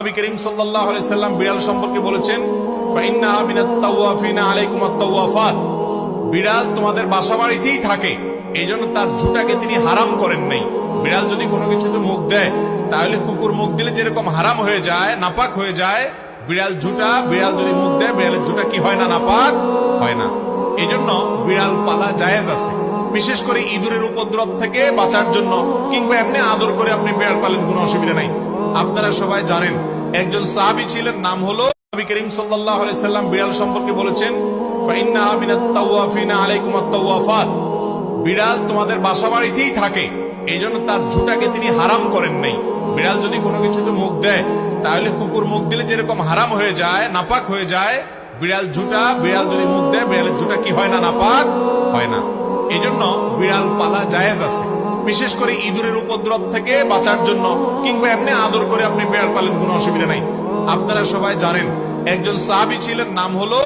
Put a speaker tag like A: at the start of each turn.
A: নবী করিম সাল্লাল্লাহু আলাইহি সাল্লাম বিড়াল সম্পর্কে বলেছেন, ফাইন্নাহা মিনাত তাওয়াফিনা আলাইকুম আত-তাওয়াফাত। বিড়াল তোমাদের বাসাবাড়িতেই থাকে, এইজন্য তার ঝুঁটাকে তিনি হারাম করেন নাই। বিড়াল যদি কোনো কিছুতে মুখ দেয়, তাহলে কুকুর মুখ দিলে যেরকম হারাম হয়ে যায়, নাপাক হয়ে যায়, বিড়াল যদি মুখ দেয়, বিড়ালের ঝুঁটা কি হয় না, নাপাক হয় না। এইজন্য বিড়াল পালা জায়েজ আছে, বিশেষ করে ইঁদুরের উপদ্রব থেকে বাঁচার জন্য, কিংবা এমনি আদর করে আপনি বিড়াল পালেন, কোনো অসুবিধা নাই। আপনারা সবাই জানেন, একজন সাহাবী ছিলেন, নাম হলো নবী করিম সাল্লাল্লাহু আলাইহি সাল্লাম বিড়াল সম্পর্কে বলেছেন, ফাইন্নাহা মিনাত তাওয়াফিনা আলাইকুম আত-তাওয়াফাত। বিড়াল তোমাদের বাসাবাড়িতেই থাকে, এইজন্য তার ঝুঁটাকে তিনি হারাম করেন নাই। বিড়াল যদি কোনো কিছুতে মুখ দেয়, তাহলে কুকুর মুখ দিলে যেরকম হারাম হয়ে যায়, নাপাক হয়ে যায়, বিড়াল যদি মুখ দেয়, বিড়ালের ঝুঁটা কি হয় না, নাপাক হয় না। এইজন্য বিড়াল পালা জায়েজ আছে, বিশেষ করে ইঁদুরের উপদ্রব থেকে বাঁচার জন্য, কিংবা এমনি আদর করে আপনি বিড়াল পালেন, কোনো অসুবিধা নাই। আপনারা সবাই জানেন, একজন সাহাবী ছিলেন, নাম হলো